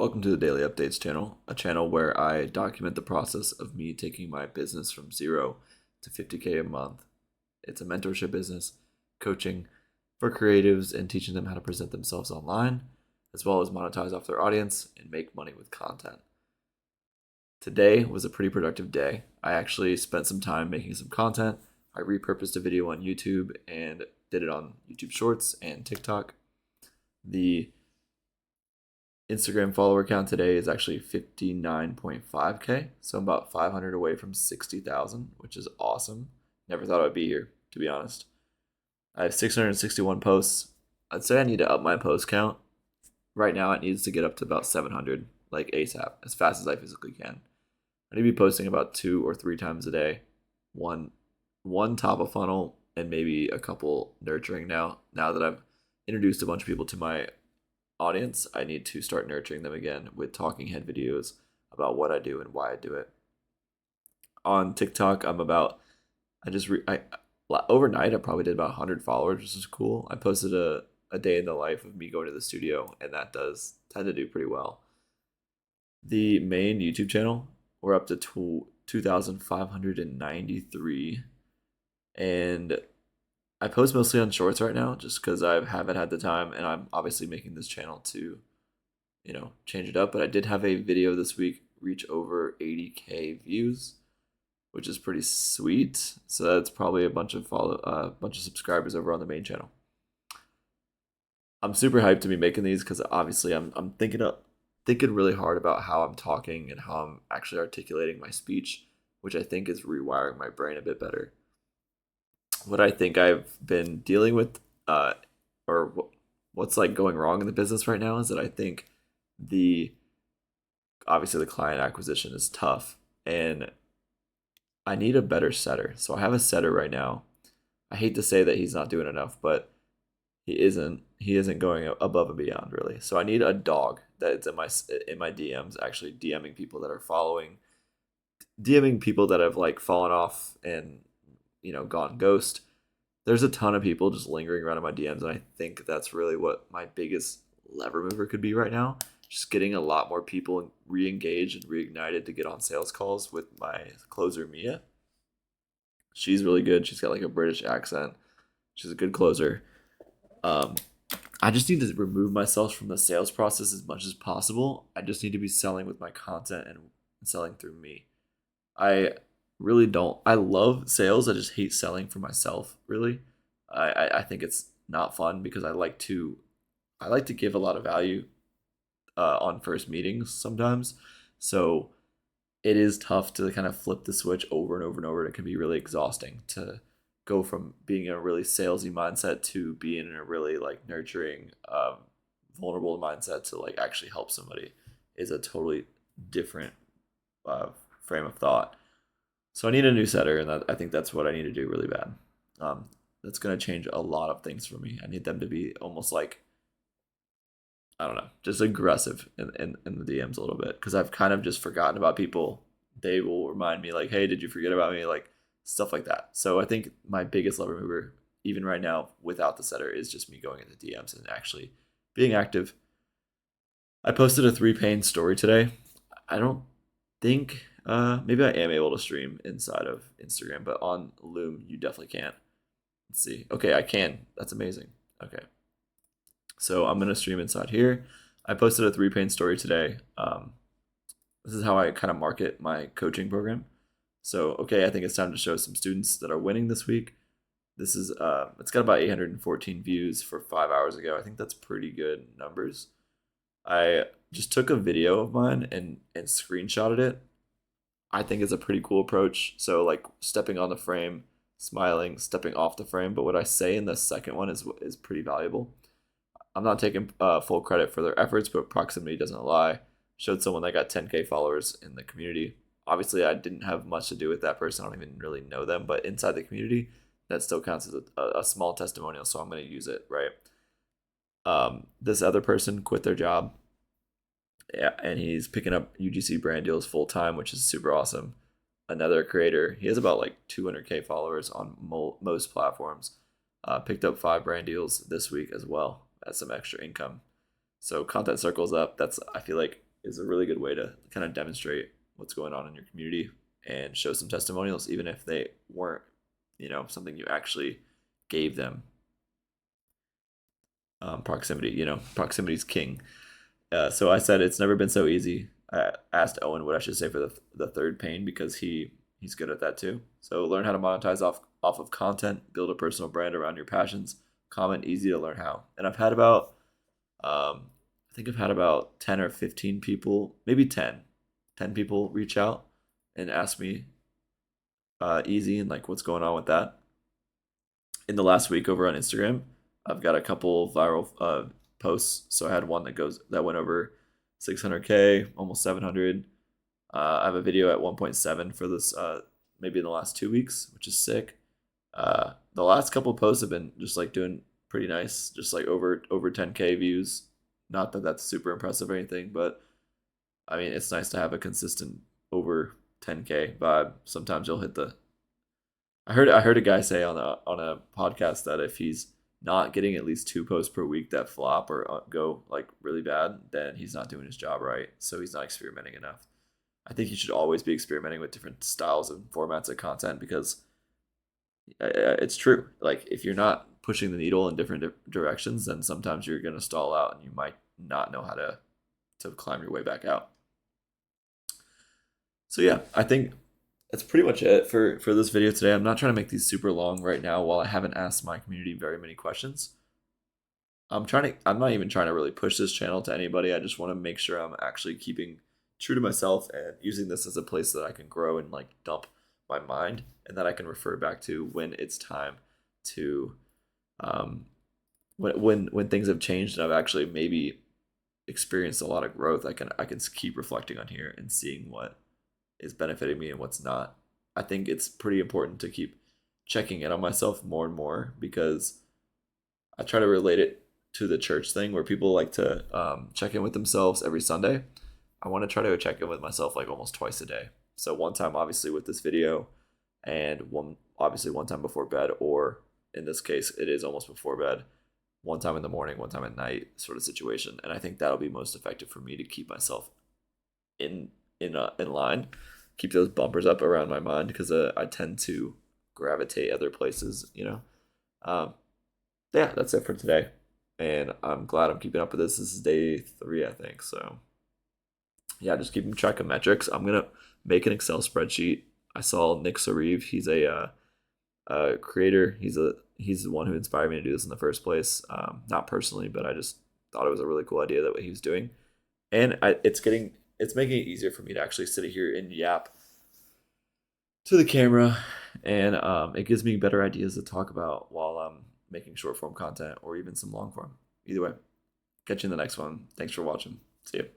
Welcome to the Daily Updates channel, a channel where I document the process of me taking my business from 0 to 50K a month. It's a mentorship business, coaching for creatives and teaching them how to present themselves online, as well as monetize off their audience and make money with content. Today was a pretty productive day. I actually spent some time making some content. I repurposed a video on YouTube and did it on YouTube Shorts and TikTok. The Instagram follower count today is actually 59.5K, so I'm about 500 away from 60,000, which is awesome. Never thought I'd be here, to be honest. I have 661 posts. I'd say I need to up my post count. Right now, it needs to get up to about 700, like ASAP, as fast as I physically can. I need to be posting about 2 or 3 times a day. One top of funnel and maybe a couple nurturing now. Now that I've introduced a bunch of people to my audience, I need to start nurturing them again with talking head videos about what I do and why I do it. On TikTok, overnight I probably did about 100 followers, which is cool. I posted a day in the life of me going to the studio, and that does tend to do pretty well. The main YouTube channel, we're up to 2,593, and I post mostly on shorts right now just because I haven't had the time, and I'm obviously making this channel to, change it up. But I did have a video this week reach over 80K views, which is pretty sweet. So that's probably a bunch of subscribers over on the main channel. I'm super hyped to be making these because obviously I'm thinking really hard about how I'm talking and how I'm actually articulating my speech, which I think is rewiring my brain a bit better. What I think I've been dealing with, what's like going wrong in the business right now, is that I think obviously the client acquisition is tough, and I need a better setter. So I have a setter right now. I hate to say that he's not doing enough, but he isn't going above and beyond really. So I need a dog that's in my DMs, actually DMing people that are DMing people that have like fallen off and gone ghost. There's a ton of people just lingering around in my DMs, and I think that's really what my biggest lever mover could be right now. Just getting a lot more people re-engaged and reignited to get on sales calls with my closer, Mia. She's really good. She's got like a British accent. She's a good closer. I just need to remove myself from the sales process as much as possible. I just need to be selling with my content and selling through me. I really don't. I love sales. I just hate selling for myself, really. I think it's not fun because I like to give a lot of value on first meetings sometimes. So it is tough to kind of flip the switch over and over and over. It can be really exhausting to go from being in a really salesy mindset to being in a really like nurturing, vulnerable mindset to like actually help somebody is a totally different frame of thought. So I need a new setter, and I think that's what I need to do really bad. That's going to change a lot of things for me. I need them to be almost like, I don't know, just aggressive in the DMs a little bit, because I've kind of just forgotten about people. They will remind me like, hey, did you forget about me? Like stuff like that. So I think my biggest lever mover, even right now without the setter, is just me going into DMs and actually being active. I posted a 3-pane story today. I don't think maybe I am able to stream inside of Instagram, but on Loom you definitely can't. Let's see. Okay, I can. That's amazing. Okay, so I'm gonna stream inside here. I posted a 3-pane story today. This is how I kind of market my coaching program. So okay, I think it's time to show some students that are winning this week. This is it's got about 814 views for 5 hours ago. I think that's pretty good numbers. I just took a video of mine and screenshotted it. I think it's a pretty cool approach. So like stepping on the frame, smiling, stepping off the frame. But what I say in the second one is pretty valuable. I'm not taking full credit for their efforts, but proximity doesn't lie. Showed someone that got 10K followers in the community. Obviously, I didn't have much to do with that person. I don't even really know them, but inside the community, that still counts as a small testimonial. So I'm going to use it, right? This other person quit their job. Yeah, and he's picking up UGC brand deals full time, which is super awesome. Another creator, he has about like 200K followers on most platforms. Picked up 5 brand deals this week as well as some extra income. So content circles up. I feel like is a really good way to kind of demonstrate what's going on in your community and show some testimonials, even if they weren't, something you actually gave them. Proximity, proximity is king. So I said it's never been so easy. I asked Owen what I should say for the third pane because he's good at that too. So learn how to monetize off of content, build a personal brand around your passions. Comment, easy to learn how. And I've had about I think I've had about 10 or 15 people, maybe 10 people reach out and ask me easy and like what's going on with that. In the last week over on Instagram, I've got a couple viral posts. So I had one that went over 600K, almost 700. I have a video at 1.7 for this, maybe in the last 2 weeks, which is sick. The last couple posts have been just like doing pretty nice, just like over 10K views. Not that that's super impressive or anything, but I mean it's nice to have a consistent over 10K vibe. Sometimes you'll hit the. I heard a guy say on a podcast that if he's not getting at least 2 posts per week that flop or go like really bad, then he's not doing his job right. So he's not experimenting enough. I think you should always be experimenting with different styles and formats of content because it's true. Like if you're not pushing the needle in different directions, then sometimes you're gonna stall out and you might not know how to climb your way back out. So yeah, I think that's pretty much it for this video today. I'm not trying to make these super long right now while I haven't asked my community very many questions. I'm not even trying to really push this channel to anybody. I just want to make sure I'm actually keeping true to myself and using this as a place that I can grow and like dump my mind and that I can refer back to when it's time to when things have changed and I've actually maybe experienced a lot of growth. I can keep reflecting on here and seeing what is benefiting me and what's not. I think it's pretty important to keep checking in on myself more and more because I try to relate it to the church thing where people like to check in with themselves every Sunday. I want to try to check in with myself like almost twice a day. So one time obviously with this video and one time before bed, or in this case it is almost before bed, one time in the morning, one time at night sort of situation. And I think that'll be most effective for me to keep myself in line, keep those bumpers up around my mind because I tend to gravitate other places, yeah, that's it for today. And I'm glad I'm keeping up with this. This is day 3, I think. So yeah, just keeping track of metrics. I'm gonna make an Excel spreadsheet. I saw Nick Sariv. He's a creator. He's the one who inspired me to do this in the first place. Not personally, but I just thought it was a really cool idea that what he was doing, and it's making it easier for me to actually sit here and yap to the camera, and it gives me better ideas to talk about while I'm making short form content or even some long form. Either way, catch you in the next one. Thanks for watching. See you.